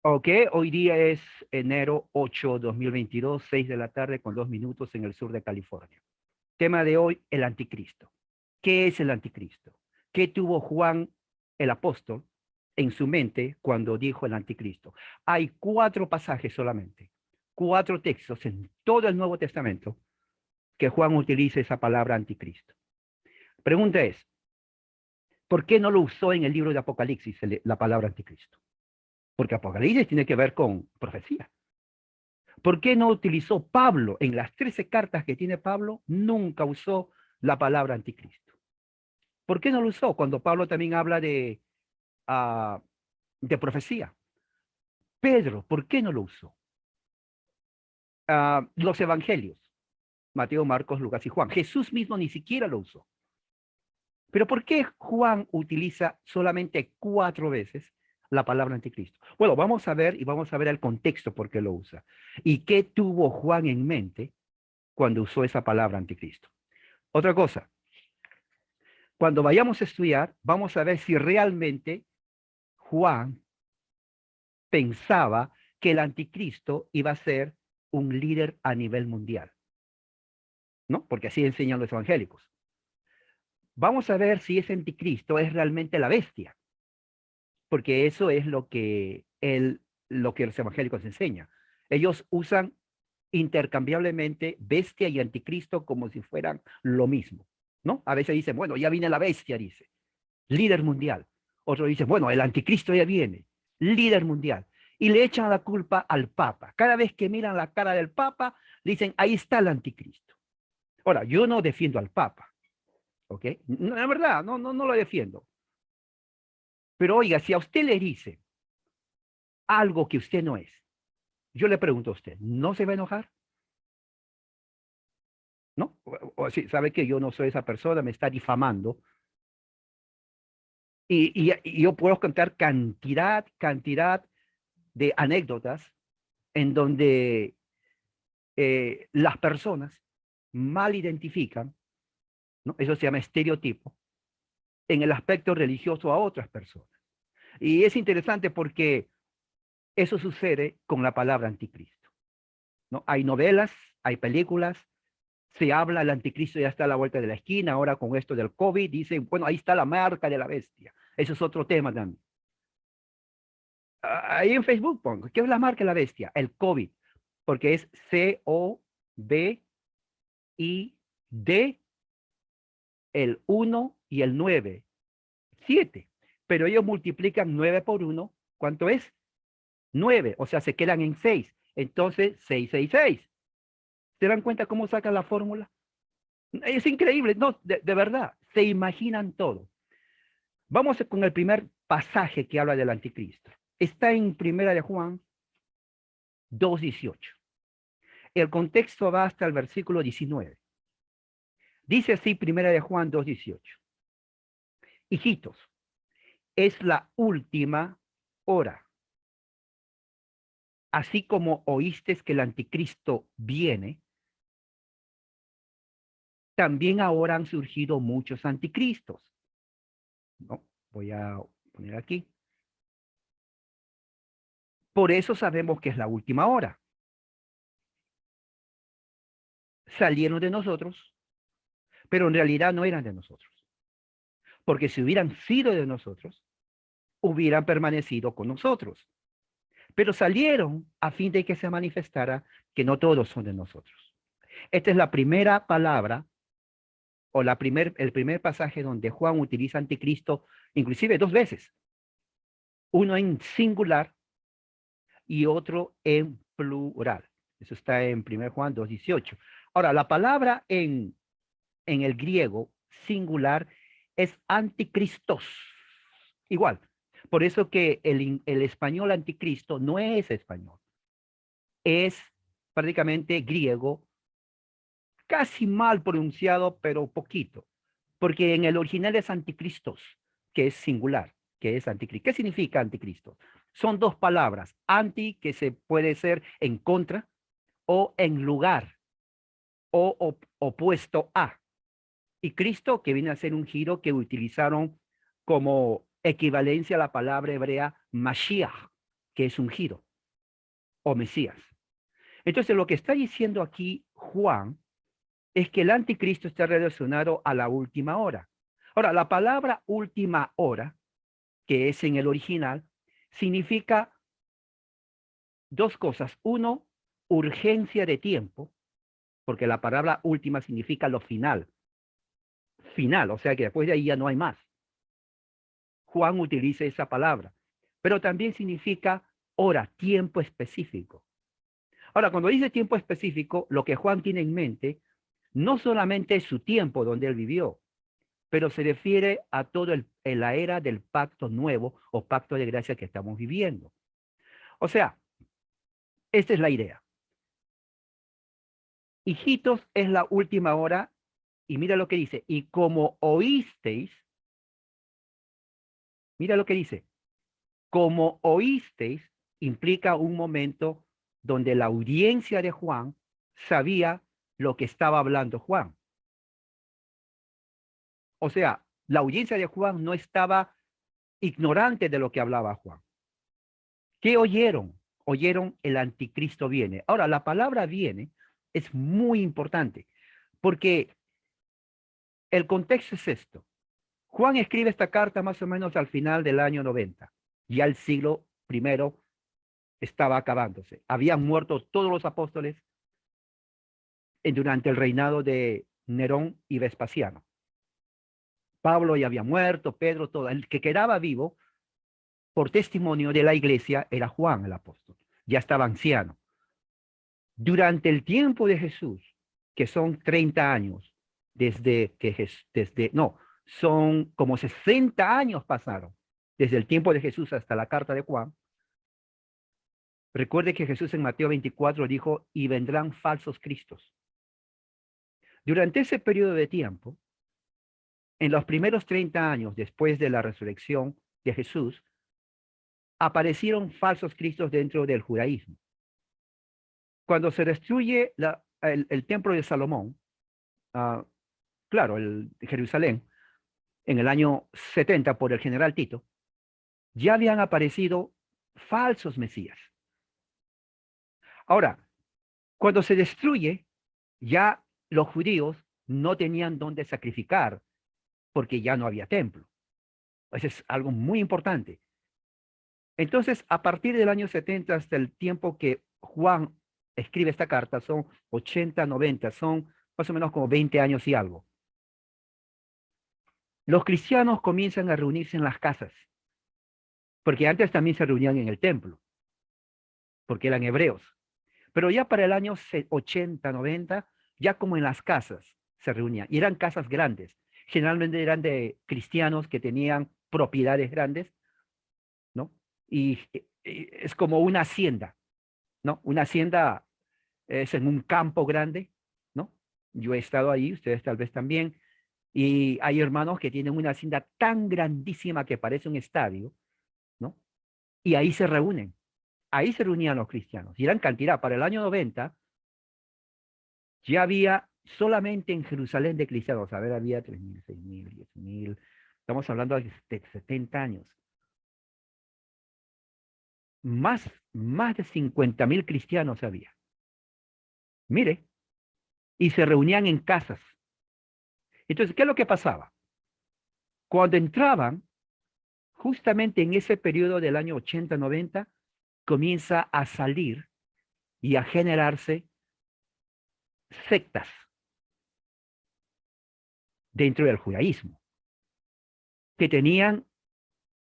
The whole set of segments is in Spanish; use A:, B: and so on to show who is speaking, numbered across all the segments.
A: Ok, hoy día es enero 8, 2022, 6 de la tarde con 2 minutos en el sur de California. Tema de hoy, el anticristo. ¿Qué es el anticristo? ¿Qué tuvo Juan el apóstol en su mente cuando dijo el anticristo? Hay 4 pasajes solamente, 4 textos en todo el Nuevo Testamento que Juan utiliza esa palabra anticristo. Pregunta es, ¿por qué no lo usó en el libro de Apocalipsis la palabra anticristo? Porque Apocalipsis tiene que ver con profecía. ¿Por qué no utilizó Pablo en las 13 cartas que tiene Pablo? Nunca usó la palabra anticristo. ¿Por qué no lo usó cuando Pablo también habla de profecía? Pedro, ¿por qué no lo usó? Los evangelios, Mateo, Marcos, Lucas y Juan. Jesús mismo ni siquiera lo usó. Pero ¿por qué Juan utiliza solamente 4 veces la palabra anticristo? Bueno, vamos a ver y vamos a ver el contexto por qué lo usa. ¿Y qué tuvo Juan en mente cuando usó esa palabra anticristo? Otra cosa, cuando vayamos a estudiar, vamos a ver si realmente Juan pensaba que el anticristo iba a ser un líder a nivel mundial, ¿no? Porque así enseñan los evangélicos. Vamos a ver si ese anticristo es realmente la bestia, porque eso es lo que los evangélicos enseñan. Ellos usan intercambiablemente bestia y anticristo como si fueran lo mismo, ¿no? A veces dicen, bueno, ya viene la bestia, dice, líder mundial. Otro dice, bueno, el anticristo ya viene, líder mundial. Y le echan la culpa al Papa. Cada vez que miran la cara del Papa, dicen, ahí está el anticristo. Ahora, yo no defiendo al Papa, ¿ok? No, la verdad, no lo defiendo. Pero oiga, si a usted le dice algo que usted no es, yo le pregunto a usted, ¿no se va a enojar? ¿No? O si sabe que yo no soy esa persona, me está difamando. Y yo puedo contar cantidad de anécdotas en donde las personas mal identifican, ¿no? Eso se llama estereotipo, en el aspecto religioso a otras personas. Y es interesante porque eso sucede con la palabra anticristo, ¿no? Hay novelas, hay películas, se habla, el anticristo ya está a la vuelta de la esquina, ahora con esto del COVID, dicen, bueno, ahí está la marca de la bestia. Eso es otro tema también. Ahí en Facebook pongo, ¿qué es la marca de la bestia? El COVID, porque es COVID, el 1 y el 9, 7. Pero ellos multiplican 9 por 1, ¿cuánto es? 9, o sea, se quedan en 6. Entonces, 666. ¿Se dan cuenta cómo sacan la fórmula? Es increíble, no, de verdad, se imaginan todo. Vamos con el primer pasaje que habla del anticristo. Está en Primera de Juan 2:18. El contexto va hasta el versículo 19. Dice así Primera de Juan 2:18. Hijitos, es la última hora. Así como oísteis que el anticristo viene, también ahora han surgido muchos anticristos. ¿No? Voy a poner aquí. Por eso sabemos que es la última hora. Salieron de nosotros, pero en realidad no eran de nosotros. Porque si hubieran sido de nosotros, hubieran permanecido con nosotros. Pero salieron a fin de que se manifestara que no todos son de nosotros. Esta es la primera palabra o el primer pasaje donde Juan utiliza anticristo, inclusive 2 veces. Uno en singular y otro en plural. Eso está en 1 Juan 2:18. Ahora, la palabra en el griego singular es anticristos. Igual. Por eso que el español anticristo no es español. Es prácticamente griego, casi mal pronunciado, pero poquito. Porque en el original es anticristos, que es singular, que es anticristo. ¿Qué significa anticristo? Son 2 palabras. Anti, que se puede ser en contra, o en lugar, o opuesto a. Y Cristo, que viene a ser un giro que utilizaron como equivalencia a la palabra hebrea Mashiach. que es ungido o Mesías. Entonces, lo que está diciendo aquí Juan es que el anticristo está relacionado a la última hora. Ahora, la palabra última hora, que es en el original, significa dos cosas. Uno, urgencia de tiempo, porque la palabra última significa lo final. Final, o sea que después de ahí ya no hay más. Juan utiliza esa palabra, pero también significa hora, tiempo específico. Ahora, cuando dice tiempo específico, lo que Juan tiene en mente no solamente es su tiempo donde él vivió, pero se refiere a todo la era del pacto nuevo o pacto de gracia que estamos viviendo. O sea, esta es la idea. Hijitos, es la última hora, y mira lo que dice, y como oísteis, mira lo que dice, como oísteis, implica un momento donde la audiencia de Juan sabía lo que estaba hablando Juan. O sea, la audiencia de Juan no estaba ignorante de lo que hablaba Juan. ¿Qué oyeron? Oyeron el anticristo viene. Ahora, la palabra viene es muy importante porque el contexto es esto. Juan escribe esta carta más o menos al final del año 90. Ya el siglo primero estaba acabándose. Habían muerto todos los apóstoles durante el reinado de Nerón y Vespasiano. Pablo ya había muerto, Pedro, todo. El que quedaba vivo, por testimonio de la iglesia, era Juan el apóstol. Ya estaba anciano. Durante el tiempo de Jesús, que son 30 años, son como 60 años pasaron, desde el tiempo de Jesús hasta la carta de Juan. Recuerde que Jesús en Mateo 24 dijo, y vendrán falsos cristos. Durante ese periodo de tiempo, en los primeros 30 años después de la resurrección de Jesús, aparecieron falsos cristos dentro del judaísmo. Cuando se destruye el templo de Salomón, claro, el de Jerusalén, en el año 70 por el general Tito, ya habían aparecido falsos mesías. Ahora, cuando se destruye, ya los judíos no tenían dónde sacrificar porque ya no había templo. Eso es algo muy importante. Entonces, a partir del año 70 hasta el tiempo que Juan escribe esta carta, son 80, 90, son más o menos como 20 años y algo. Los cristianos comienzan a reunirse en las casas, porque antes también se reunían en el templo, porque eran hebreos. Pero ya para el año 80, 90, ya como en las casas se reunían, y eran casas grandes. Generalmente eran de cristianos que tenían propiedades grandes, ¿no? Y es como una hacienda, ¿no? Una hacienda es en un campo grande, ¿no? Yo he estado ahí, ustedes tal vez también, y hay hermanos que tienen una hacienda tan grandísima que parece un estadio, ¿no? Y ahí se reunían los cristianos, y eran cantidad. Para el año 90 ya había solamente en Jerusalén de cristianos, a ver, había 3.000, 6.000, 10.000, estamos hablando de 70 años. Más de 50.000 cristianos había. Mire, y se reunían en casas. Entonces, ¿qué es lo que pasaba? Cuando entraban, justamente en ese periodo del año 80-90, comienza a salir y a generarse sectas dentro del judaísmo, que tenían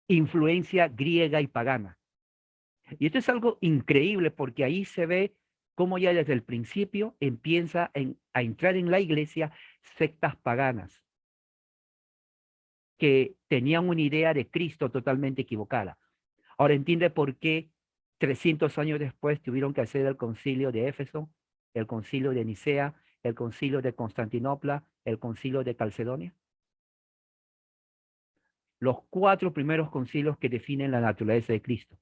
A: influencia griega y pagana. Y esto es algo increíble porque ahí se ve cómo ya desde el principio empieza a entrar en la iglesia sectas paganas que tenían una idea de Cristo totalmente equivocada. Ahora entiende por qué 300 años después tuvieron que hacer el concilio de Éfeso, el concilio de Nicea, el concilio de Constantinopla, el concilio de Calcedonia. Los 4 primeros concilios que definen la naturaleza de Cristo.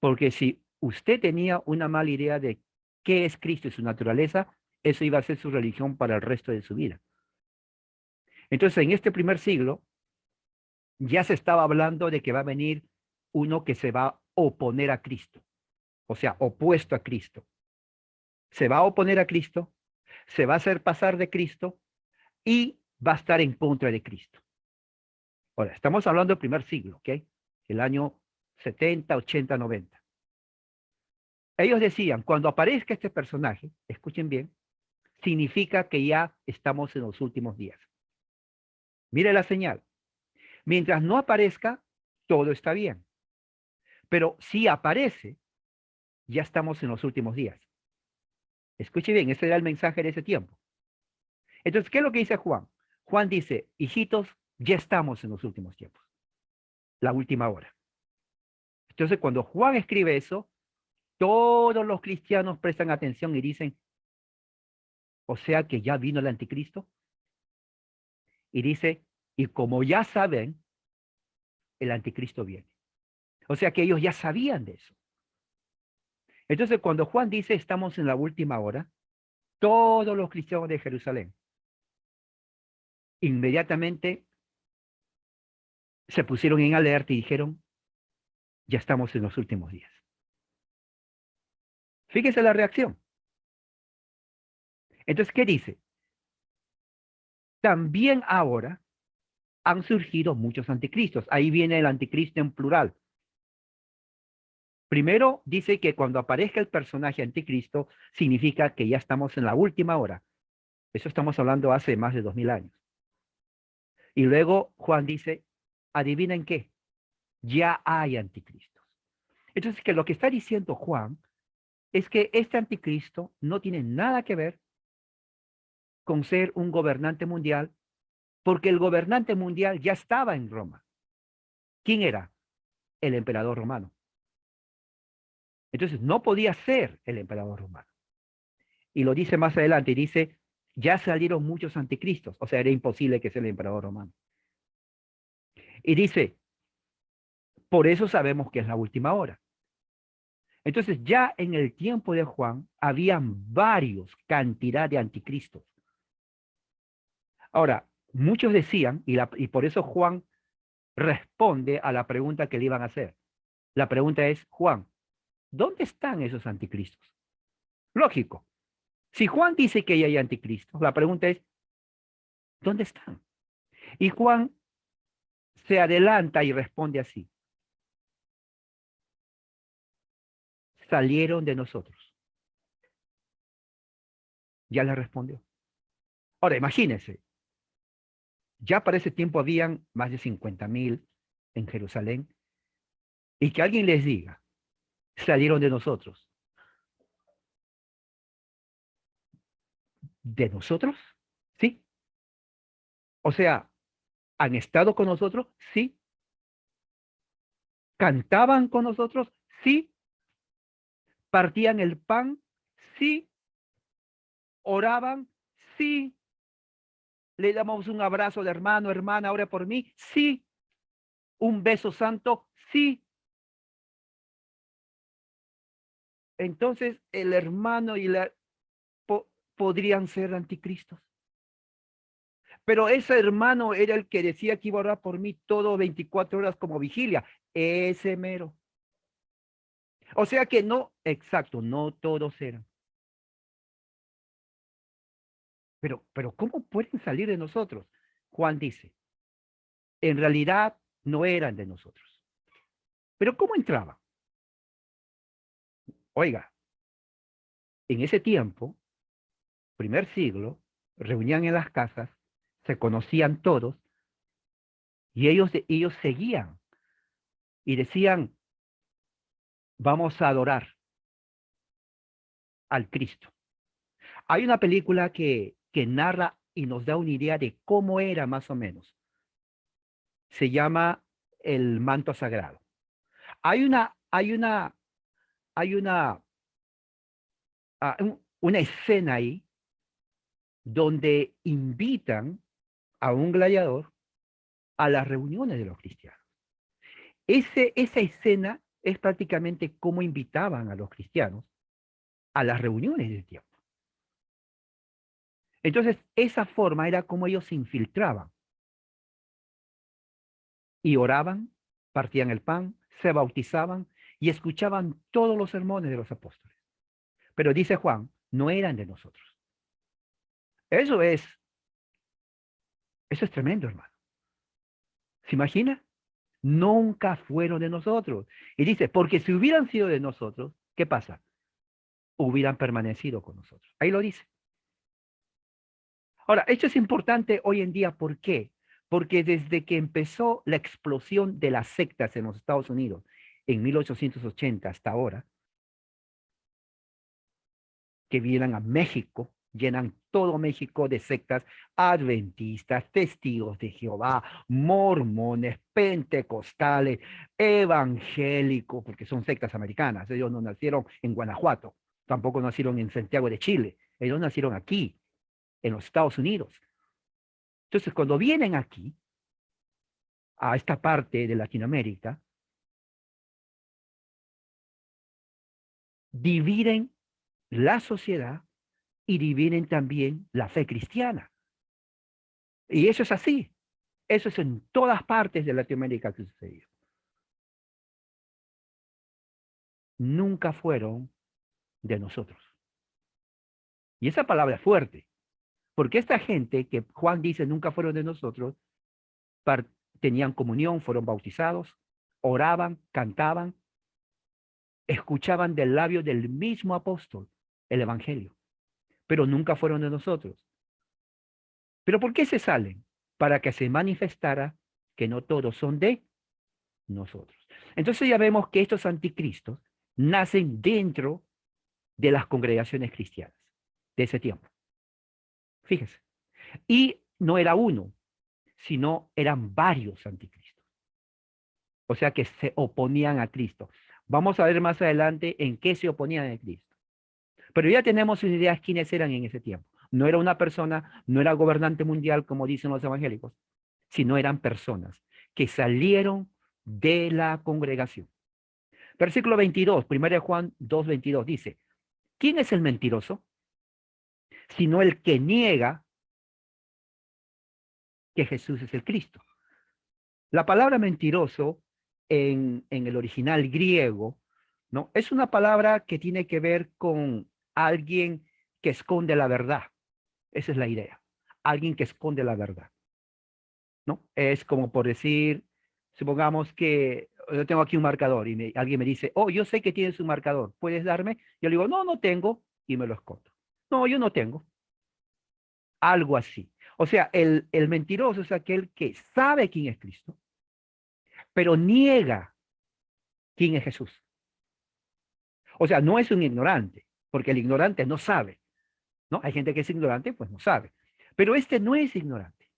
A: Porque si usted tenía una mala idea de qué es Cristo y su naturaleza, eso iba a ser su religión para el resto de su vida. Entonces, en este primer siglo, ya se estaba hablando de que va a venir uno que se va oponer a Cristo, o sea, opuesto a Cristo. Se va a oponer a Cristo, se va a hacer pasar de Cristo y va a estar en contra de Cristo. Ahora, estamos hablando del primer siglo, ¿ok? El año 70, 80, 90. Ellos decían, cuando aparezca este personaje, escuchen bien, significa que ya estamos en los últimos días. Mire la señal. Mientras no aparezca, todo está bien. Pero si aparece, ya estamos en los últimos días. Escuche bien, ese era el mensaje de ese tiempo. Entonces, ¿qué es lo que dice Juan? Juan dice, hijitos, ya estamos en los últimos tiempos. La última hora. Entonces, cuando Juan escribe eso, todos los cristianos prestan atención y dicen, o sea que ya vino el anticristo. Y dice, y como ya saben, el anticristo viene. O sea que ellos ya sabían de eso. Entonces, cuando Juan dice, estamos en la última hora, todos los cristianos de Jerusalén inmediatamente se pusieron en alerta y dijeron, ya estamos en los últimos días. Fíjese la reacción. Entonces, ¿qué dice? También ahora han surgido muchos anticristos. Ahí viene el anticristo en plural. Primero dice que cuando aparezca el personaje anticristo, significa que ya estamos en la última hora. Eso estamos hablando hace más de 2000 años. Y luego Juan dice, ¿adivinen qué? Ya hay anticristos. Entonces, que lo que está diciendo Juan es que este anticristo no tiene nada que ver con ser un gobernante mundial, porque el gobernante mundial ya estaba en Roma. ¿Quién era? El emperador romano. Entonces, no podía ser el emperador romano. Y lo dice más adelante, dice, ya salieron muchos anticristos, o sea, era imposible que sea el emperador romano. Y dice, por eso sabemos que es la última hora. Entonces, ya en el tiempo de Juan, habían varios cantidad de anticristos. Ahora, muchos decían, y por eso Juan responde a la pregunta que le iban a hacer. La pregunta es, Juan, ¿dónde están esos anticristos? Lógico. Si Juan dice que ya hay anticristos, la pregunta es, ¿dónde están? Y Juan se adelanta y responde así. Salieron de nosotros. Ya le respondió. Ahora, imagínense, ya para ese tiempo habían más de 50,000 en Jerusalén, y que alguien les diga, salieron de nosotros. ¿De nosotros? Sí. O sea, ¿han estado con nosotros? Sí. ¿Cantaban con nosotros? Sí. ¿Partían el pan? Sí. ¿Oraban? Sí. ¿Le damos un abrazo de hermano, hermana, ora por mí? Sí. ¿Un beso santo? Sí. Entonces, el hermano y la podrían ser anticristos. Pero ese hermano era el que decía que iba a orar por mí todo 24 horas como vigilia. Ese mero. O sea que no, exacto, no todos eran. Pero ¿cómo pueden salir de nosotros? Juan dice, en realidad no eran de nosotros. Pero ¿cómo entraban? Oiga, en ese tiempo, primer siglo, reunían en las casas, se conocían todos y ellos seguían y decían, vamos a adorar al Cristo. Hay una película que narra y nos da una idea de cómo era más o menos. Se llama El manto sagrado. Hay una, hay una, hay una escena ahí donde invitan a un gladiador a las reuniones de los cristianos. Esa escena es prácticamente cómo invitaban a los cristianos a las reuniones del tiempo. Entonces, esa forma era como ellos se infiltraban y oraban, partían el pan, se bautizaban y escuchaban todos los sermones de los apóstoles. Pero dice Juan, no eran de nosotros. Eso es tremendo, hermano. ¿Se imagina? Nunca fueron de nosotros. Y dice, porque si hubieran sido de nosotros, ¿qué pasa? Hubieran permanecido con nosotros. Ahí lo dice. Ahora, esto es importante hoy en día, ¿por qué? Porque desde que empezó la explosión de las sectas en los Estados Unidos en 1880 hasta ahora, que vienen a México, llenan todo México de sectas adventistas, testigos de Jehová, mormones, pentecostales, evangélicos, porque son sectas americanas. Ellos no nacieron en Guanajuato, tampoco nacieron en Santiago de Chile, ellos nacieron aquí, en los Estados Unidos. Entonces, cuando vienen aquí, a esta parte de Latinoamérica, dividen la sociedad y dividen también la fe cristiana. Y eso es así. Eso es en todas partes de Latinoamérica que sucedió. Nunca fueron de nosotros. Y esa palabra es fuerte, porque esta gente que Juan dice nunca fueron de nosotros, tenían comunión, fueron bautizados, oraban, cantaban, escuchaban del labio del mismo apóstol el evangelio, pero nunca fueron de nosotros. ¿Pero por qué se salen? Para que se manifestara que no todos son de nosotros. Entonces ya vemos que estos anticristos nacen dentro de las congregaciones cristianas de ese tiempo. Fíjese. Y no era uno, sino eran varios anticristos. O sea que se oponían a Cristo. Vamos a ver más adelante en qué se oponían a Cristo. Pero ya tenemos una idea de quiénes eran en ese tiempo. No era una persona, no era gobernante mundial como dicen los evangélicos, sino eran personas que salieron de la congregación. Versículo 22, 1 Juan 2:22 dice, ¿quién es el mentiroso? Sino el que niega que Jesús es el Cristo. La palabra mentiroso en el original griego, ¿no? Es una palabra que tiene que ver con alguien que esconde la verdad. Esa es la idea. Alguien que esconde la verdad, ¿no? Es como por decir, supongamos que yo tengo aquí un marcador y alguien me dice, oh, yo sé que tienes un marcador, ¿puedes darme? Yo le digo, no, no tengo, y me lo escondo. No, yo no tengo. Algo así. O sea, el mentiroso es aquel que sabe quién es Cristo, pero niega quién es Jesús. O sea, no es un ignorante, porque el ignorante no sabe, ¿no? Hay gente que es ignorante, pues no sabe. Pero este no es ignorante.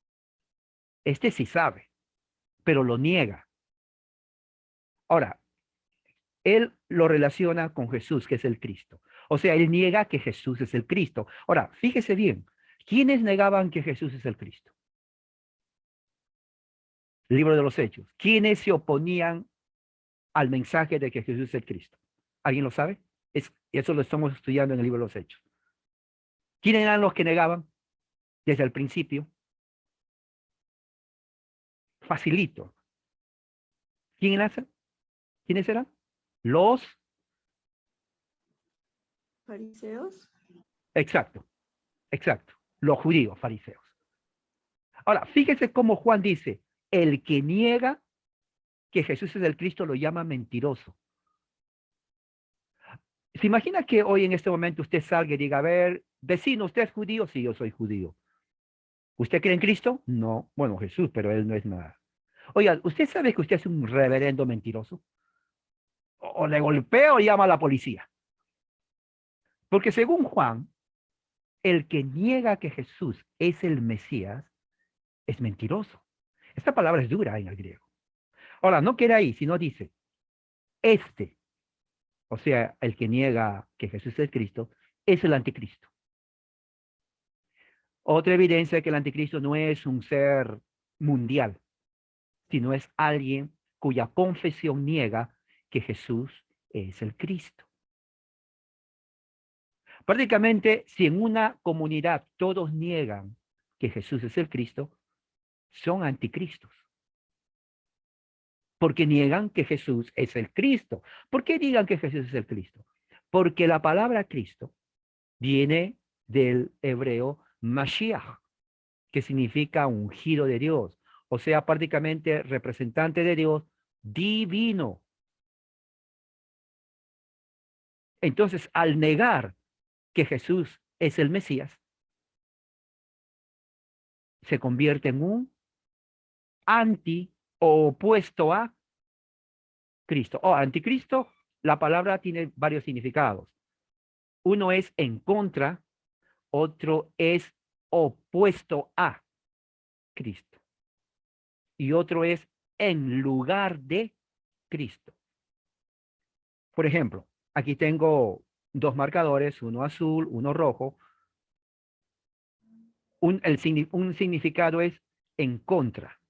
A: Este sí sabe, pero lo niega. Ahora, él lo relaciona con Jesús, que es el Cristo. O sea, él niega que Jesús es el Cristo. Ahora, fíjese bien, ¿quiénes negaban que Jesús es el Cristo? El libro de los Hechos. ¿Quiénes se oponían al mensaje de que Jesús es el Cristo? ¿Alguien lo sabe? Eso lo estamos estudiando en el libro de los Hechos. ¿Quiénes eran los que negaban desde el principio? Facilito. ¿Quiénes eran? Los,
B: Fariseos.
A: exacto, exacto, los judíos, fariseos. Ahora, fíjese cómo Juan dice, el que niega que Jesús es el Cristo lo llama mentiroso. ¿Se imagina que hoy en este momento usted salga y diga, a ver, vecino, ¿usted es judío? Sí, yo soy judío. ¿Usted cree en Cristo? No. Bueno, Jesús, pero él no es nada. Oiga, ¿usted sabe que usted es un reverendo mentiroso? O le golpea o llama a la policía. Porque según Juan, el que niega que Jesús es el Mesías es mentiroso. Esta palabra es dura en el griego. Ahora, no queda ahí, sino dice, este, o sea, el que niega que Jesús es Cristo, es el anticristo. Otra evidencia de que el anticristo no es un ser mundial, sino es alguien cuya confesión niega que Jesús es el Cristo. Prácticamente, si en una comunidad todos niegan que Jesús es el Cristo, son anticristos. porque niegan que Jesús es el Cristo. ¿Por qué niegan que Jesús es el Cristo? Porque la palabra Cristo viene del hebreo Mashiach, que significa ungido de Dios, o sea, prácticamente representante de Dios divino. Entonces, al negar que Jesús es el Mesías, se convierte en un anti o opuesto a Cristo. O anticristo, la palabra tiene varios significados. Uno es en contra, otro es opuesto a Cristo y otro es en lugar de Cristo. Por ejemplo, aquí tengo dos marcadores, uno azul, uno rojo. Un significado es en contra,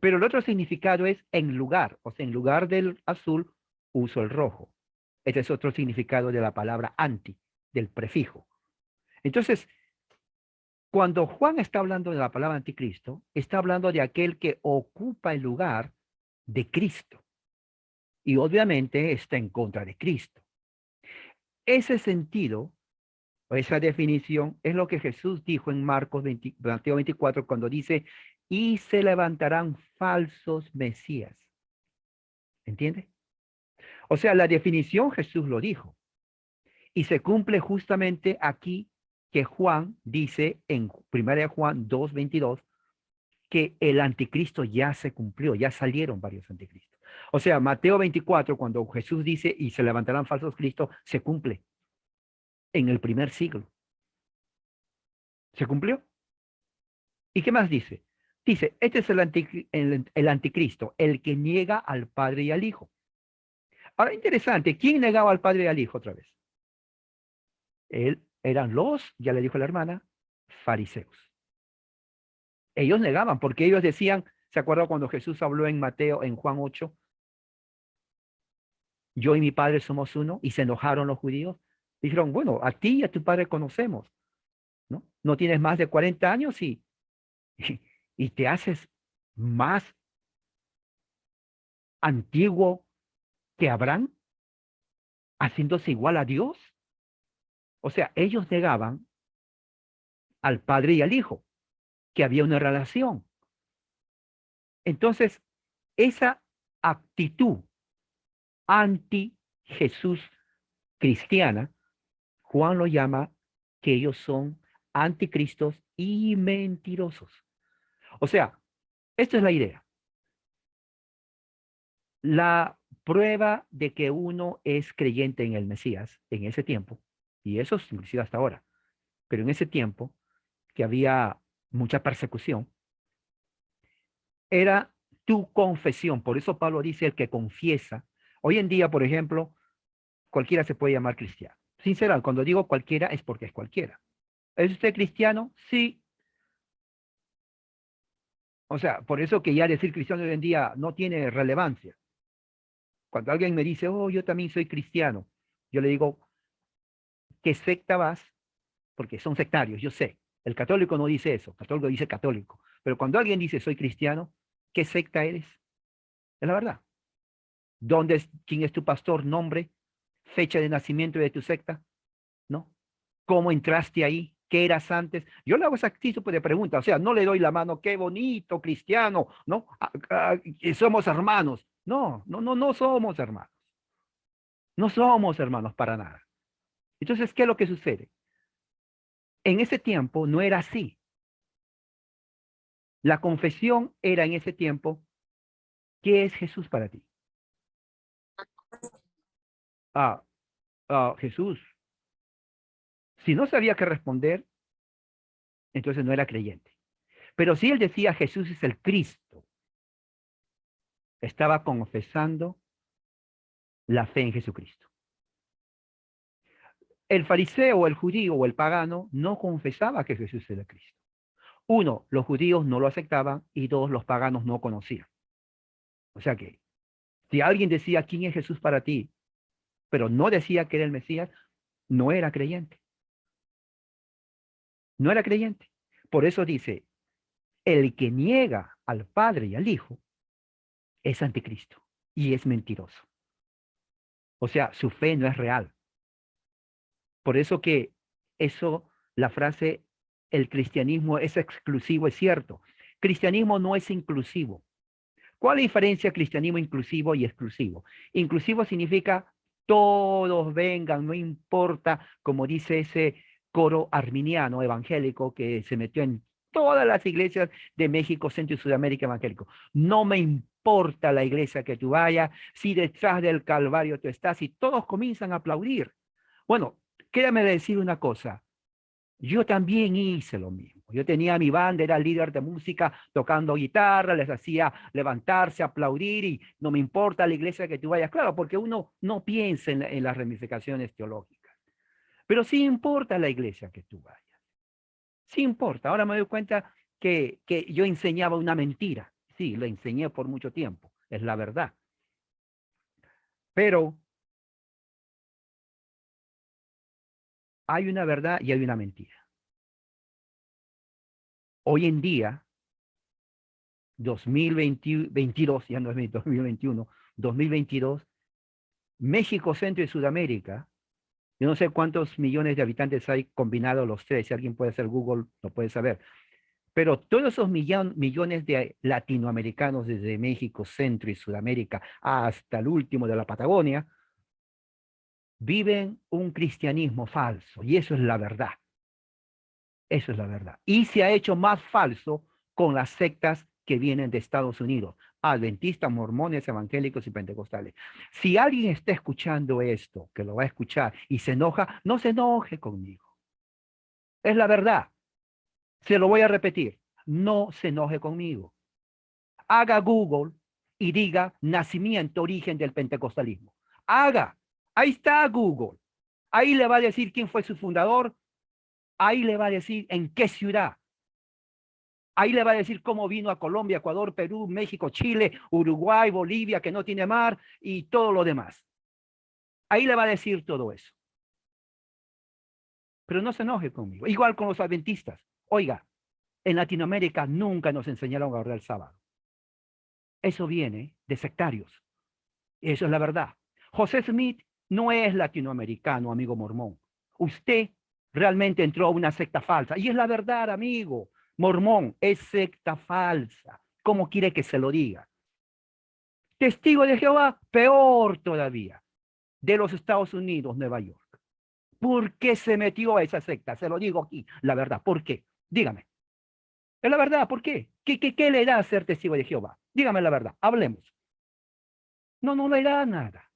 A: pero el otro significado es en lugar, o sea, en lugar del azul uso el rojo. Este es otro significado de la palabra anti, del prefijo. Entonces, cuando Juan está hablando de la palabra anticristo, está hablando de aquel que ocupa el lugar de Cristo y obviamente está en contra de Cristo. Ese sentido, o esa definición, es lo que Jesús dijo en Mateo 24 cuando dice, y se levantarán falsos mesías. ¿Entiende? O sea, la definición Jesús lo dijo y se cumple justamente aquí que Juan dice en 1 Juan 2:22 que el anticristo ya se cumplió, ya salieron varios anticristos. O sea, Mateo 24, cuando Jesús dice y se levantarán falsos cristos, se cumple en el primer siglo. ¿Se cumplió? ¿Y qué más dice? Dice, este es el anticristo, el que niega al Padre y al Hijo. Ahora, interesante, ¿quién negaba al Padre y al Hijo otra vez? Eran ya le dijo la hermana, fariseos. Ellos negaban porque ellos decían, ¿se acuerdan cuando Jesús habló en Juan 8? Yo y mi padre somos uno, y se enojaron los judíos. Dijeron, bueno, a ti y a tu padre conocemos, ¿no? No tienes más de 40 años y te haces más antiguo que Abraham, haciéndose igual a Dios. O sea, ellos negaban al padre y al hijo, que había una relación. Entonces, esa actitud anti-Jesús cristiana, Juan lo llama que ellos son anticristos y mentirosos. O sea, esta es la idea. La prueba de que uno es creyente en el Mesías en ese tiempo, y eso es inclusive hasta ahora, pero en ese tiempo que había mucha persecución, era tu confesión. Por eso Pablo dice el que confiesa. Hoy en día, por ejemplo, cualquiera se puede llamar cristiano. Sinceramente, cuando digo cualquiera es porque es cualquiera. ¿Es usted cristiano? Sí. O sea, por eso que ya decir cristiano hoy en día no tiene relevancia. Cuando alguien me dice, oh, yo también soy cristiano, yo le digo, ¿qué secta vas? Porque son sectarios, yo sé. El católico no dice eso, el católico dice católico. Pero cuando alguien dice, soy cristiano, ¿qué secta eres? Es la verdad. ¿Quién es tu pastor? Nombre, fecha de nacimiento de tu secta, ¿no? ¿Cómo entraste ahí? ¿Qué eras antes? Yo le hago ese tipo de preguntas, o sea, no le doy la mano, qué bonito, cristiano, ¿no? Somos hermanos. No, no, no, no somos hermanos. No somos hermanos para nada. Entonces, ¿qué es lo que sucede? En ese tiempo no era así. La confesión era en ese tiempo, ¿qué es Jesús para ti? Ah, Jesús. Si no sabía qué responder, entonces no era creyente. Pero si él decía Jesús es el Cristo, estaba confesando la fe en Jesucristo. El fariseo, el judío o el pagano no confesaba que Jesús era Cristo. Uno, los judíos no lo aceptaban y dos, los paganos no conocían. O sea que si alguien decía quién es Jesús para ti, pero no decía que era el Mesías, no era creyente. No era creyente. Por eso dice, el que niega al Padre y al Hijo es anticristo y es mentiroso. O sea, su fe no es real. Por eso que la frase, el cristianismo es exclusivo, es cierto. Cristianismo no es inclusivo. ¿Cuál es la diferencia cristianismo inclusivo y exclusivo? Inclusivo significa todos vengan, no importa, como dice ese coro arminiano evangélico que se metió en todas las iglesias de México, Centro y Sudamérica evangélico. No me importa la iglesia que tú vayas, si detrás del Calvario tú estás y todos comienzan a aplaudir. Bueno, quédame decir una cosa. Yo también hice lo mismo. Yo tenía mi banda, era líder de música, tocando guitarra, les hacía levantarse, aplaudir y no me importa la iglesia que tú vayas. Claro, porque uno no piensa en las ramificaciones teológicas. Pero sí importa la iglesia que tú vayas. Sí importa. Ahora me doy cuenta que yo enseñaba una mentira. Sí, lo enseñé por mucho tiempo. Es la verdad. Pero hay una verdad y hay una mentira. Hoy en día 2022, ya no es 2021, 2022, México, Centro y Sudamérica, yo no sé cuántos millones de habitantes hay combinados los tres, si alguien puede hacer Google, lo puede saber, pero todos esos millones de latinoamericanos desde México, Centro y Sudamérica hasta el último de la Patagonia, viven un cristianismo falso, y eso es la verdad. Eso es la verdad. Y se ha hecho más falso con las sectas que vienen de Estados Unidos, adventistas, mormones, evangélicos y pentecostales. Si alguien está escuchando esto, que lo va a escuchar y se enoja, no se enoje conmigo. Es la verdad. Se lo voy a repetir. No se enoje conmigo. Haga Google y diga nacimiento, origen del pentecostalismo. Haga. Ahí está Google. Ahí le va a decir quién fue su fundador. Ahí le va a decir en qué ciudad. Ahí le va a decir cómo vino a Colombia, Ecuador, Perú, México, Chile, Uruguay, Bolivia, que no tiene mar, y todo lo demás. Ahí le va a decir todo eso. Pero no se enoje conmigo. Igual con los adventistas. Oiga, en Latinoamérica nunca nos enseñaron a orar el sábado. Eso viene de sectarios. Eso es la verdad. José Smith no es latinoamericano, amigo mormón. Usted realmente entró a una secta falsa. Y es la verdad, amigo. Mormón es secta falsa. ¿Cómo quiere que se lo diga? Testigo de Jehová, peor todavía, de los Estados Unidos, Nueva York. ¿Por qué se metió a esa secta? Se lo digo aquí, la verdad. ¿Por qué? Dígame. Es la verdad, ¿por qué? ¿Qué le da ser testigo de Jehová? Dígame la verdad, hablemos. No, no le da nada.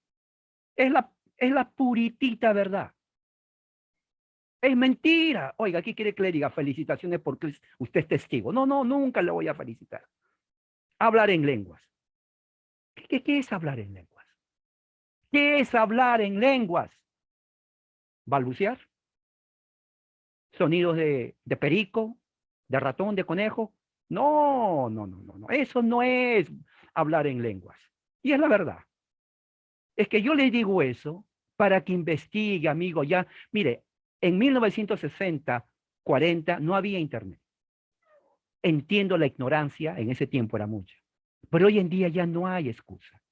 A: Es la puritita verdad. Es mentira. Oiga, ¿qué quiere que le diga? Felicitaciones porque usted es testigo. No, no, nunca le voy a felicitar. Hablar en lenguas. ¿Qué es hablar en lenguas? ¿Qué es hablar en lenguas? ¿Balbucear? ¿Sonidos de perico? ¿De ratón? ¿De conejo? No, no, no, no, no. Eso no es hablar en lenguas. Y es la verdad. Es que yo le digo eso para que investigue, amigo. Ya, mire, en 1960, 40, no había internet. Entiendo la ignorancia, en ese tiempo era mucha. Pero hoy en día ya no hay excusa.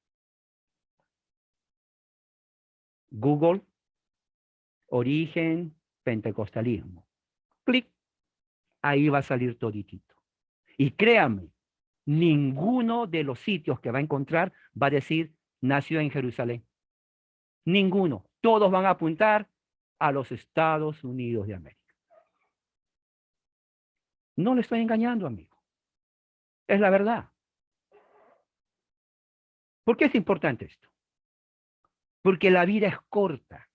A: Google, origen, pentecostalismo. Clic, ahí va a salir toditito. Y créame, ninguno de los sitios que va a encontrar va a decir nació en Jerusalén. Ninguno. Todos van a apuntar a los Estados Unidos de América. No le estoy engañando, amigo. Es la verdad. ¿Por qué es importante esto? Porque la vida es corta.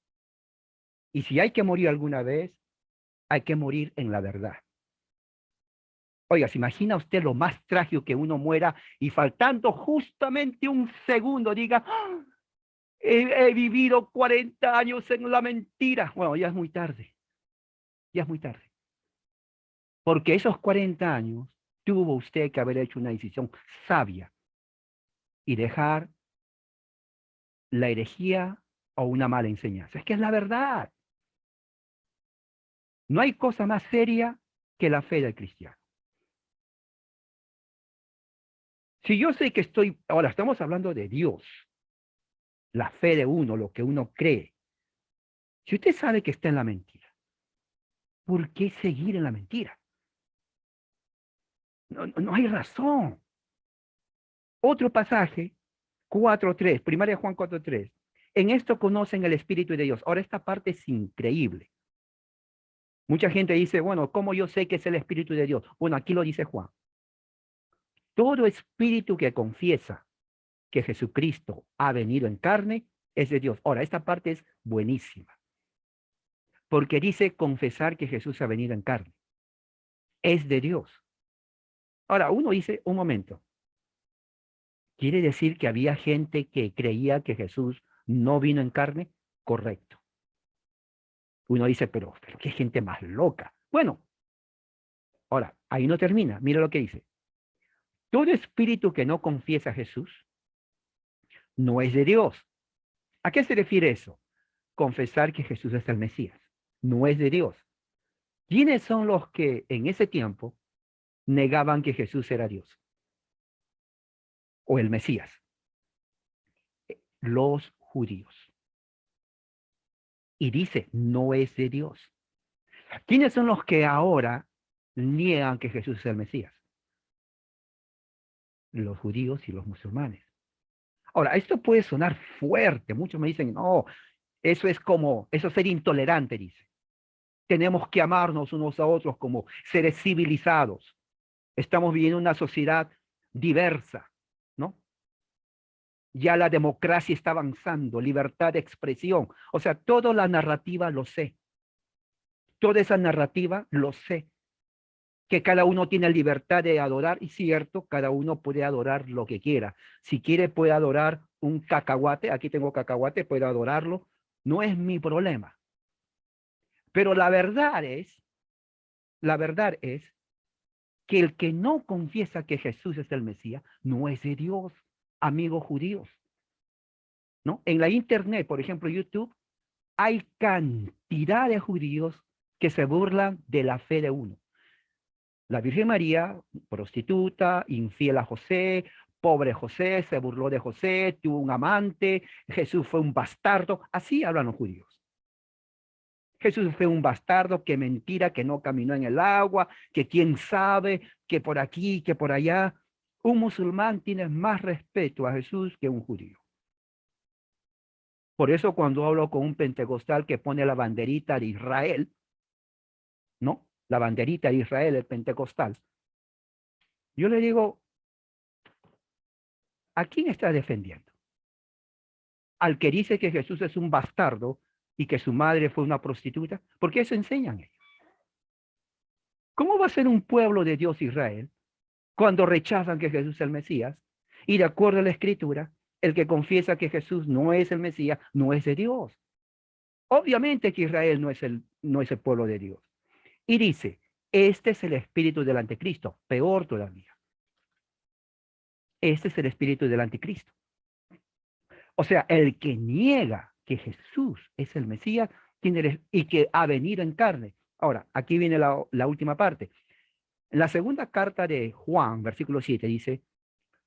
A: Y si hay que morir alguna vez, hay que morir en la verdad. Oiga, ¿se imagina usted lo más trágico que uno muera y faltando justamente un segundo diga, ¡ah! He vivido 40 años en la mentira? Bueno, ya es muy tarde. Ya es muy tarde. Porque esos 40 años tuvo usted que haber hecho una decisión sabia y dejar la herejía o una mala enseñanza. Es que es la verdad. No hay cosa más seria que la fe del cristiano. Si yo sé que ahora estamos hablando de Dios, la fe de uno, lo que uno cree. Si usted sabe que está en la mentira, ¿por qué seguir en la mentira? No hay razón. Otro pasaje, 4:3, Primera de Juan 4:3. En esto conocen el Espíritu de Dios. Ahora, esta parte es increíble. Mucha gente dice, bueno, ¿cómo yo sé que es el Espíritu de Dios? Bueno, aquí lo dice Juan. Todo espíritu que confiesa que Jesucristo ha venido en carne es de Dios. Ahora, esta parte es buenísima, porque dice confesar que Jesús ha venido en carne. Es de Dios. Ahora, uno dice, un momento, ¿quiere decir que había gente que creía que Jesús no vino en carne? Correcto. Uno dice, pero qué gente más loca. Bueno, ahora, ahí no termina. Mira lo que dice. Todo espíritu que no confiesa a Jesús no es de Dios. ¿A qué se refiere eso? Confesar que Jesús es el Mesías. No es de Dios. ¿Quiénes son los que en ese tiempo negaban que Jesús era Dios o el Mesías? Los judíos. Y dice, no es de Dios. ¿Quiénes son los que ahora niegan que Jesús es el Mesías? Los judíos y los musulmanes. Ahora, esto puede sonar fuerte. Muchos me dicen, no, eso es ser intolerante, dice. Tenemos que amarnos unos a otros como seres civilizados. Estamos viviendo una sociedad diversa, ¿no? Ya la democracia está avanzando, libertad de expresión. O sea, toda la narrativa lo sé. Toda esa narrativa lo sé. Que cada uno tiene libertad de adorar, y cierto, cada uno puede adorar lo que quiera. Si quiere, puede adorar un cacahuate, aquí tengo cacahuate, puede adorarlo, no es mi problema. Pero la verdad es que el que no confiesa que Jesús es el Mesías, no es de Dios, amigos judíos, ¿no? En la internet, por ejemplo, YouTube, hay cantidad de judíos que se burlan de la fe de uno. La Virgen María, prostituta, infiel a José, pobre José, se burló de José, tuvo un amante, Jesús fue un bastardo, así hablan los judíos. Jesús fue un bastardo, que mentira, que no caminó en el agua, que quién sabe, que por aquí, que por allá. Un musulmán tiene más respeto a Jesús que un judío. Por eso cuando hablo con un pentecostal que pone la banderita de Israel, ¿no? La banderita de Israel, el pentecostal, yo le digo, ¿a quién está defendiendo? ¿Al que dice que Jesús es un bastardo y que su madre fue una prostituta? Porque eso enseñan ellos. ¿Cómo va a ser un pueblo de Dios Israel cuando rechazan que Jesús es el Mesías? Y de acuerdo a la Escritura, el que confiesa que Jesús no es el Mesías, no es de Dios. Obviamente que Israel no es el pueblo de Dios. Y dice, este es el espíritu del anticristo, peor todavía. Este es el espíritu del anticristo. O sea, el que niega que Jesús es el Mesías y que ha venido en carne. Ahora, aquí viene la última parte. En la segunda carta de Juan, versículo 7, dice,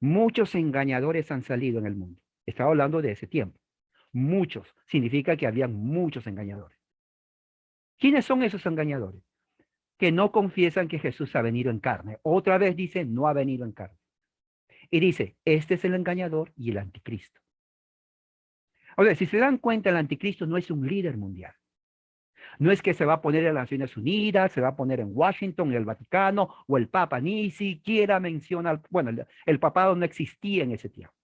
A: muchos engañadores han salido en el mundo. Estaba hablando de ese tiempo. Muchos, significa que había muchos engañadores. ¿Quiénes son esos engañadores? Que no confiesan que Jesús ha venido en carne. Otra vez dice, no ha venido en carne. Y dice, este es el engañador y el anticristo. O sea, si se dan cuenta, el anticristo no es un líder mundial. No es que se va a poner en las Naciones Unidas, se va a poner en Washington, en el Vaticano, o el Papa, ni siquiera menciona, bueno, el papado no existía en ese tiempo.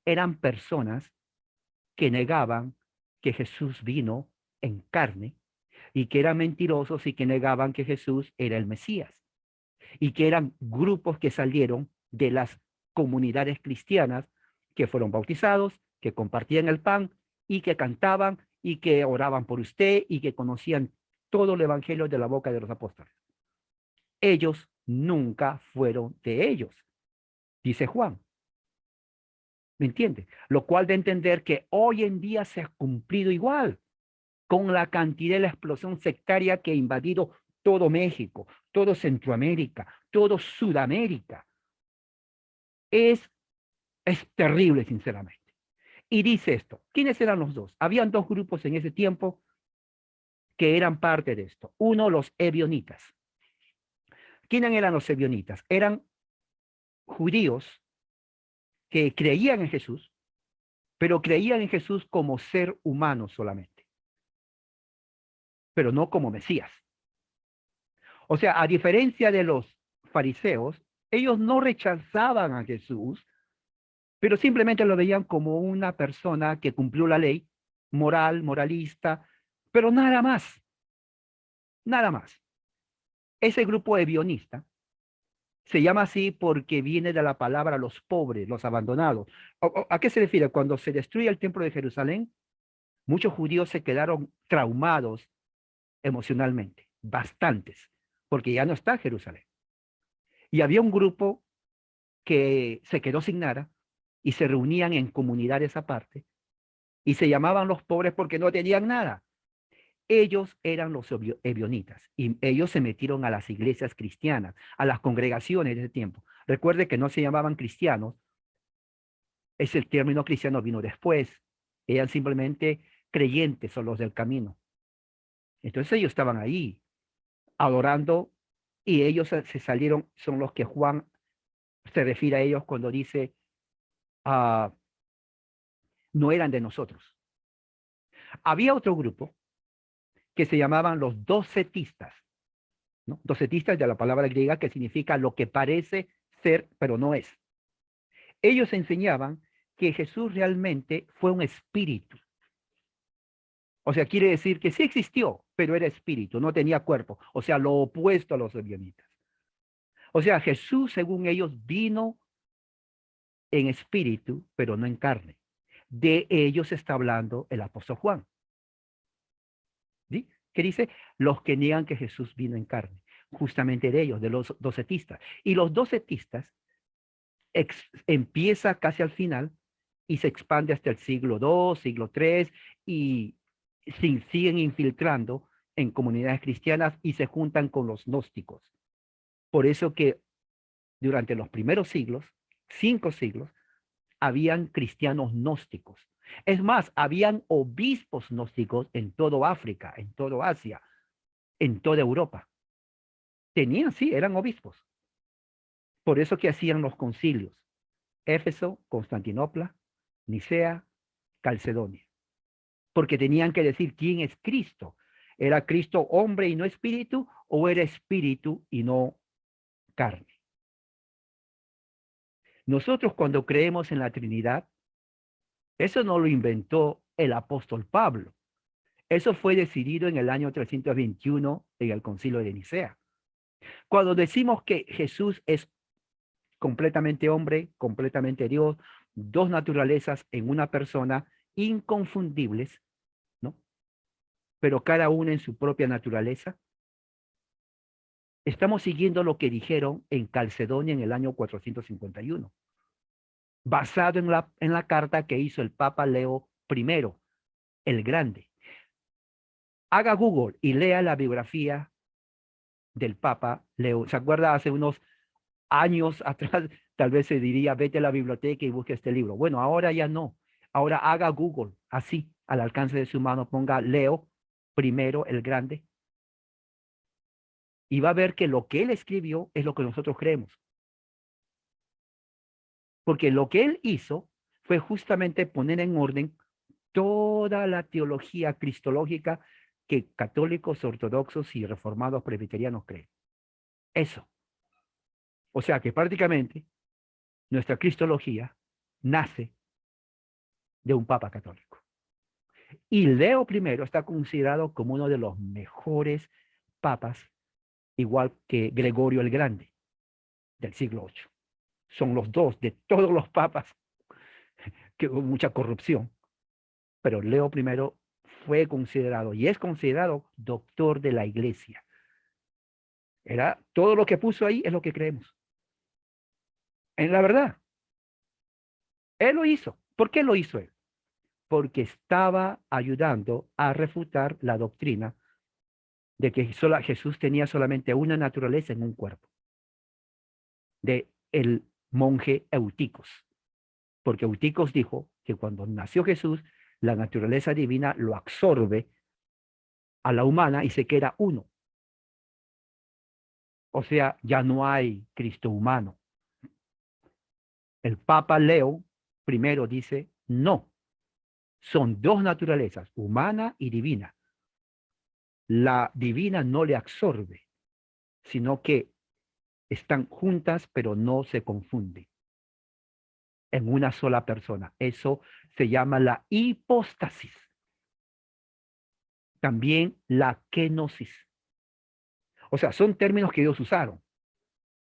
A: Eran personas que negaban que Jesús vino en carne y que eran mentirosos y que negaban que Jesús era el Mesías. Y que eran grupos que salieron de las comunidades cristianas que fueron bautizados, que compartían el pan y que cantaban y que oraban por usted y que conocían todo el evangelio de la boca de los apóstoles. Ellos nunca fueron de ellos, dice Juan. ¿Me entiende? Lo cual de entender que hoy en día se ha cumplido igual con la cantidad de la explosión sectaria que ha invadido todo México, todo Centroamérica, todo Sudamérica. Es, es terrible, sinceramente. Y dice esto, ¿quiénes eran los dos? Habían dos grupos en ese tiempo que eran parte de esto. Uno, los ebionitas. ¿Quiénes eran los ebionitas? Eran judíos que creían en Jesús, pero creían en Jesús como ser humano solamente, pero no como Mesías. O sea, a diferencia de los fariseos, ellos no rechazaban a Jesús, pero simplemente lo veían como una persona que cumplió la ley, moral, moralista, pero nada más, nada más. Ese grupo ebionista se llama así porque viene de la palabra los pobres, los abandonados. ¿A qué se refiere? Cuando se destruye el templo de Jerusalén, muchos judíos se quedaron traumados emocionalmente, bastantes, porque ya no está Jerusalén. Y había un grupo que se quedó sin nada y se reunían en comunidades aparte y se llamaban los pobres porque no tenían nada. Ellos eran los ebionitas y ellos se metieron a las iglesias cristianas, a las congregaciones de ese tiempo. Recuerde que no se llamaban cristianos, ese término cristiano vino después, eran simplemente creyentes o los del camino. Entonces ellos estaban ahí adorando y ellos se salieron, son los que Juan se refiere a ellos cuando dice, ah, no eran de nosotros. Había otro grupo que se llamaban los docetistas, ¿no? Docetistas de la palabra griega que significa lo que parece ser, pero no es. Ellos enseñaban que Jesús realmente fue un espíritu. O sea, quiere decir que sí existió, pero era espíritu, no tenía cuerpo. O sea, lo opuesto a los ebionitas. O sea, Jesús, según ellos, vino en espíritu, pero no en carne. De ellos está hablando el apóstol Juan. ¿Sí? ¿Qué dice? Los que niegan que Jesús vino en carne. Justamente de ellos, de los docetistas. Y los docetistas empieza casi al final y se expande hasta el siglo II, siglo III y siguen infiltrando en comunidades cristianas y se juntan con los gnósticos. Por eso que durante los primeros siglos, 5 siglos, habían cristianos gnósticos. Es más, habían obispos gnósticos en todo África, en todo Asia, en toda Europa. Tenían, sí, eran obispos. Por eso que hacían los concilios. Éfeso, Constantinopla, Nicea, Calcedonia. Porque tenían que decir quién es Cristo. ¿Era Cristo hombre y no espíritu o era espíritu y no carne? Nosotros cuando creemos en la Trinidad, eso no lo inventó el apóstol Pablo. Eso fue decidido en el año 321 en el concilio de Nicea. Cuando decimos que Jesús es completamente hombre, completamente Dios, dos naturalezas en una persona inconfundibles, ¿no? Pero cada una en su propia naturaleza. Estamos siguiendo lo que dijeron en Calcedonia en el año 451, basado en la carta que hizo el Papa Leo I, el Grande. Haga Google y lea la biografía del Papa Leo. ¿Se acuerda? Hace unos años atrás, tal vez se diría, vete a la biblioteca y busque este libro. Bueno, ahora ya no. Ahora haga Google, así, al alcance de su mano, ponga Leo I, el Grande, y va a ver que lo que él escribió es lo que nosotros creemos. Porque lo que él hizo fue justamente poner en orden toda la teología cristológica que católicos, ortodoxos y reformados presbiterianos creen. Eso. O sea que prácticamente nuestra cristología nace de un papa católico. Y Leo I está considerado como uno de los mejores papas, igual que Gregorio el Grande, del siglo VIII. Son los dos de todos los papas que hubo mucha corrupción. Pero Leo I fue considerado y es considerado doctor de la iglesia. Era todo lo que puso ahí es lo que creemos. En la verdad, él lo hizo. ¿Por qué lo hizo él? Porque estaba ayudando a refutar la doctrina de que Jesús tenía solamente una naturaleza en un cuerpo. De el monje Euticos, porque Euticos dijo que cuando nació Jesús, la naturaleza divina lo absorbe a la humana y se queda uno. O sea, ya no hay Cristo humano. El Papa Leo I dice, no, son dos naturalezas, humana y divina. La divina no le absorbe, sino que están juntas, pero no se confunden en una sola persona. Eso se llama la hipóstasis. También la kenosis. O sea, son términos que ellos usaron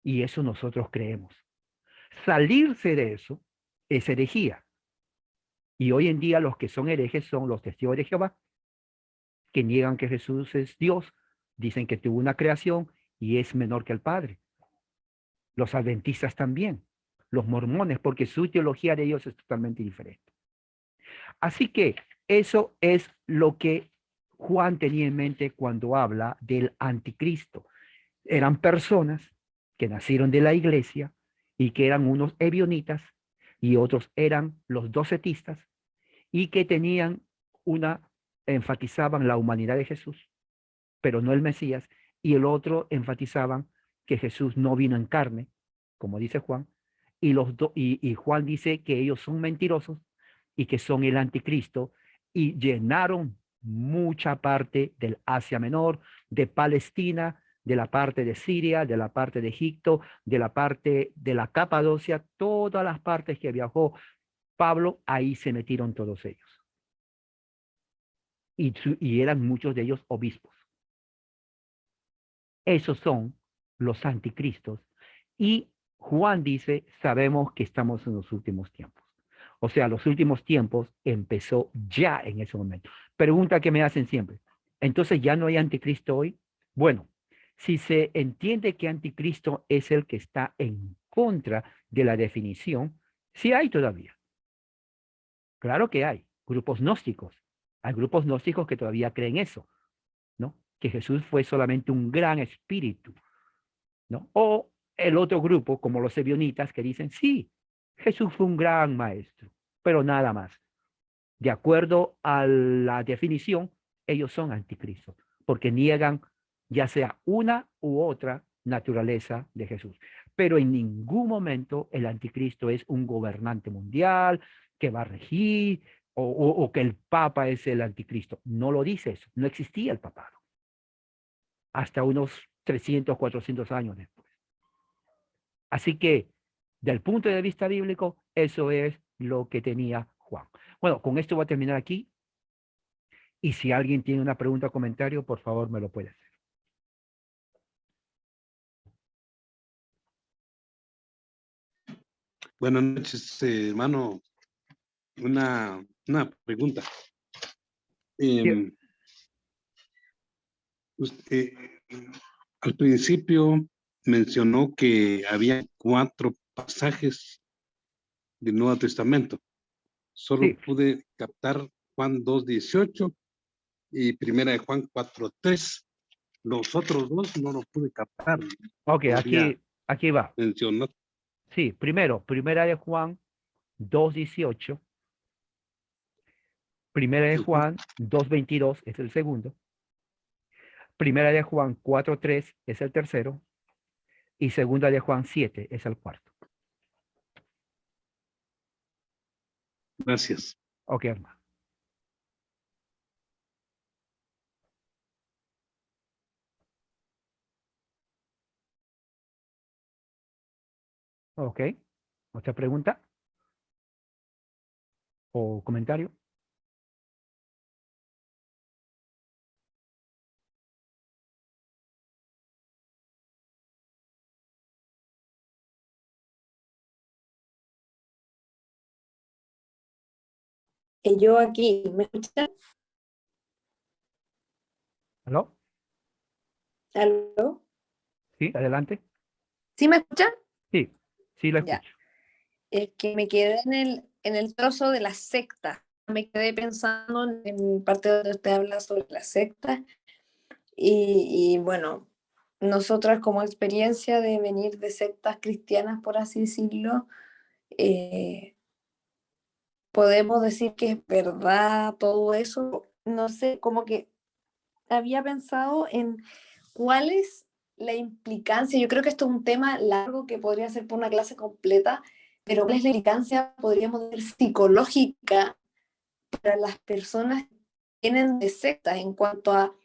A: y eso nosotros creemos. Salirse de eso es herejía. Y hoy en día los que son herejes son los testigos de Jehová, que niegan que Jesús es Dios, dicen que tuvo una creación y es menor que el Padre. Los adventistas también, los mormones, porque su teología de Dios es totalmente diferente. Así que eso es lo que Juan tenía en mente cuando habla del anticristo. Eran personas que nacieron de la iglesia y que eran unos ebionitas y otros eran los docetistas y que tenían enfatizaban la humanidad de Jesús, pero no el Mesías, y el otro enfatizaban que Jesús no vino en carne, como dice Juan, y Juan dice que ellos son mentirosos y que son el anticristo, y llenaron mucha parte del Asia Menor, de Palestina, de la parte de Siria, de la parte de Egipto, de la parte de la Capadocia, todas las partes que viajó Pablo, ahí se metieron todos ellos. Y eran muchos de ellos obispos. Esos son los anticristos. Y Juan dice, sabemos que estamos en los últimos tiempos. O sea, los últimos tiempos empezó ya en ese momento. Pregunta que me hacen siempre. Entonces, ¿ya no hay anticristo hoy? Bueno, si se entiende que anticristo es el que está en contra de la definición, sí hay todavía. Claro que hay grupos gnósticos. Hay grupos gnósticos que todavía creen eso, ¿no? Que Jesús fue solamente un gran espíritu, ¿no? O el otro grupo, como los ebionitas, que dicen, sí, Jesús fue un gran maestro, pero nada más. De acuerdo a la definición, ellos son anticristos, porque niegan ya sea una u otra naturaleza de Jesús. Pero en ningún momento el anticristo es un gobernante mundial que va a regir o que el papa es el anticristo. No lo dice eso, no existía el papado hasta unos 300, 400 años después. Así que, del punto de vista bíblico, eso es lo que tenía Juan. Bueno, con esto voy a terminar aquí. Y si alguien tiene una pregunta o comentario, por favor me lo puede hacer.
C: Buenas noches, hermano. Una pregunta. Usted, al principio mencionó que había 4 pasajes del Nuevo Testamento. Solo
A: Sí.
C: pude captar Juan 2:18 y Primera de Juan 4:3. Los otros 2 no los pude captar.
A: Ok, aquí va.
C: Mencionó.
A: Sí, primero, Primera de Juan 2:18. Primera de Juan 2:22 es el segundo. Primera de Juan 4:3 es el tercero. Y segunda de Juan 7 es el cuarto.
C: Gracias.
A: Ok, hermano. Ok. ¿Otra pregunta? ¿O comentario?
B: Yo aquí, ¿me escuchan?
A: ¿Aló?
B: ¿Aló?
A: Sí, adelante.
B: ¿Sí me escuchan?
A: Sí, sí la
B: Ya.
A: escucho.
B: Es que me quedé en el trozo de la secta. Me quedé pensando en parte donde usted habla sobre la secta. Y bueno, nosotras como experiencia de venir de sectas cristianas, por así decirlo, podemos decir que es verdad todo eso. No sé, como que había pensado en cuál es la implicancia. Yo creo que esto es un tema largo que podría ser por una clase completa, pero cuál es la implicancia, podríamos decir, psicológica para las personas que vienen de sectas en cuanto a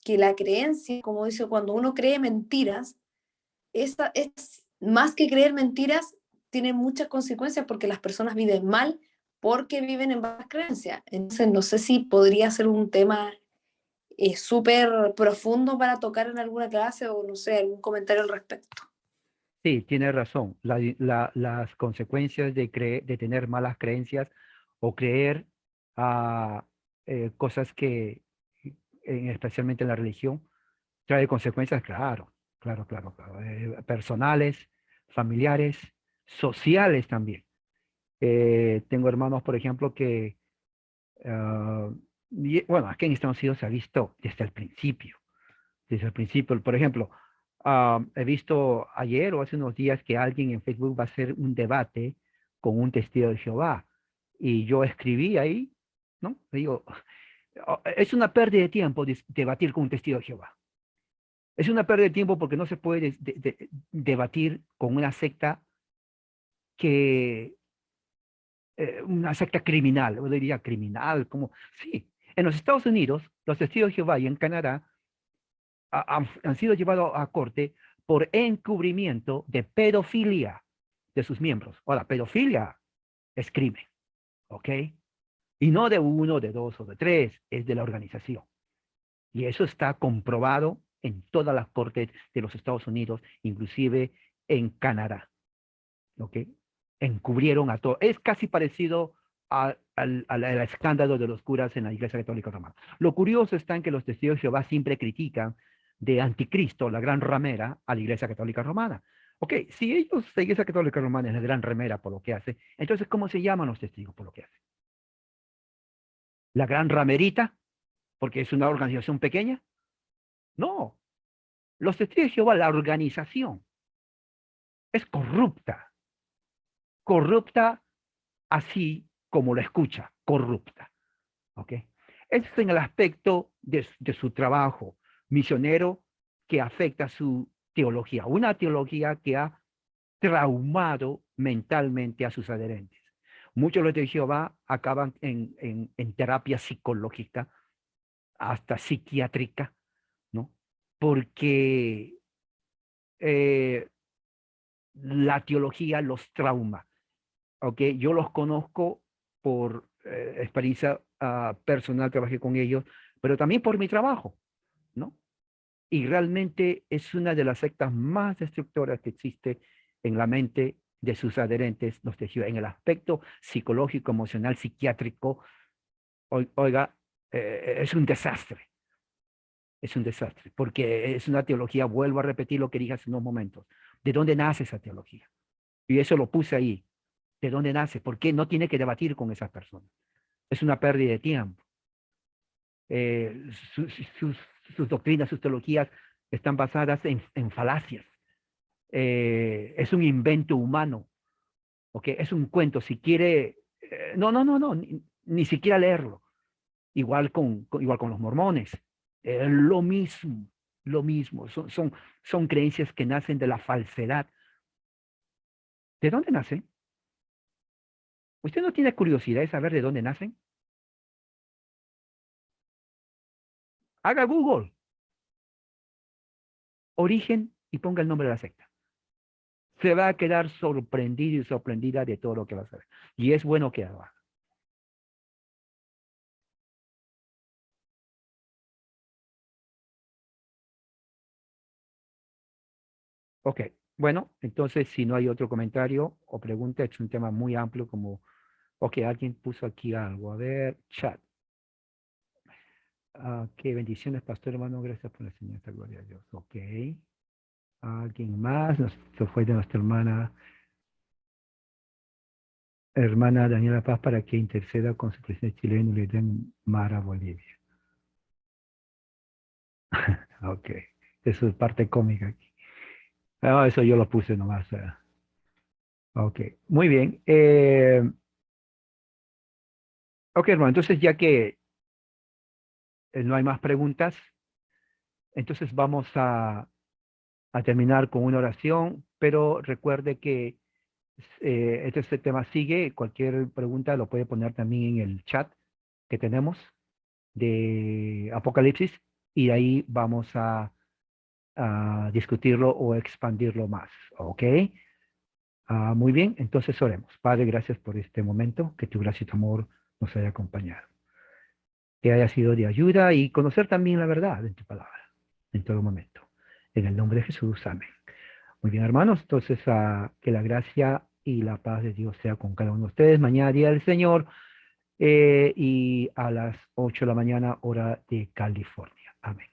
B: que la creencia, como dice, cuando uno cree mentiras, esta es más que creer mentiras, tiene muchas consecuencias porque las personas viven mal porque viven en bajas creencias. Entonces, no sé si podría ser un tema súper profundo para tocar en alguna clase o no sé, algún comentario al respecto.
A: Sí, tiene razón. Las consecuencias de tener malas creencias o creer a cosas que, especialmente en la religión, trae consecuencias, claro, claro, personales, familiares, sociales también. Tengo hermanos, por ejemplo, que, bueno, aquí en Estados Unidos se ha visto desde el principio, por ejemplo, he visto ayer o hace unos días que alguien en Facebook va a hacer un debate con un testigo de Jehová. Y yo escribí ahí, ¿no? Digo, es una pérdida de tiempo debatir con un testigo de Jehová. Es una pérdida de tiempo porque no se puede debatir con una secta que, una secta criminal, yo diría criminal, como, sí. En los Estados Unidos, los testigos de Jehová y en Canadá han sido llevados a corte por encubrimiento de pedofilia de sus miembros. Ahora, pedofilia es crimen, ¿ok? Y no de uno, de dos o de tres, es de la organización. Y eso está comprobado en todas las cortes de los Estados Unidos, inclusive en Canadá, ¿ok? Encubrieron a todo. Es casi parecido al escándalo de los curas en la Iglesia Católica Romana. Lo curioso está en que los testigos de Jehová siempre critican de anticristo, la gran ramera, a la Iglesia Católica Romana. Ok, si ellos, la Iglesia Católica Romana es la gran ramera por lo que hace, entonces, ¿cómo se llaman los testigos por lo que hace? ¿La gran ramerita? ¿Porque es una organización pequeña? No, los testigos de Jehová, la organización, es corrupta, corrupta así como lo escucha, corrupta. ¿Ok? Ese es en el aspecto de su trabajo misionero que afecta su teología, una teología que ha traumado mentalmente a sus adherentes. Muchos de los de Jehová acaban en terapia psicológica, hasta psiquiátrica, ¿no? Porque eh, la teología los trauma. ¿Ok? Yo los conozco por experiencia personal, trabajé con ellos, pero también por mi trabajo, ¿no? Y realmente es una de las sectas más destructoras que existe en la mente de sus adherentes, los tejidos, en el aspecto psicológico, emocional, psiquiátrico. Oiga, es un desastre, porque es una teología, vuelvo a repetir lo que dije hace unos momentos, ¿de dónde nace esa teología? Y eso lo puse ahí, ¿de dónde nace? ¿Por qué no tiene que debatir con esas personas? Es una pérdida de tiempo. Eh, sus, sus, sus doctrinas, sus teologías están basadas en falacias. Es un invento humano, ¿ok? Es un cuento. Si quiere, no, ni siquiera leerlo. Igual con los mormones. Lo mismo. Son creencias que nacen de la falsedad. ¿De dónde nacen? ¿Usted no tiene curiosidad de saber de dónde nacen? Haga Google, origen y ponga el nombre de la secta. Se va a quedar sorprendido y sorprendida de todo lo que va a hacer. Y es bueno que haga. Ok, bueno, entonces si no hay otro comentario o pregunta, es un tema muy amplio como, ok, alguien puso aquí algo. A ver, chat. Qué bendiciones, pastor hermano, gracias por la enseñanza, gloria a Dios. Ok. Alguien más, se fue de nuestra hermana Daniela Paz para que interceda con su presidente chileno y le den mar a Bolivia. Ok. Es su parte cómica aquí. Ah, eso yo lo puse nomás. Ok, muy bien. Ok, hermano, entonces ya que no hay más preguntas, entonces vamos a terminar con una oración, pero recuerde que este tema sigue. Cualquier pregunta lo puede poner también en el chat que tenemos de Apocalipsis y de ahí vamos a discutirlo o expandirlo más. ¿Ok? Muy bien, entonces oremos. Padre, gracias por este momento, que tu gracia y tu amor nos haya acompañado, que haya sido de ayuda y conocer también la verdad en tu palabra, en todo momento. En el nombre de Jesús, amén. Muy bien, hermanos, entonces que la gracia y la paz de Dios sea con cada uno de ustedes. Mañana día del Señor y a las 8 de la mañana, hora de California. Amén.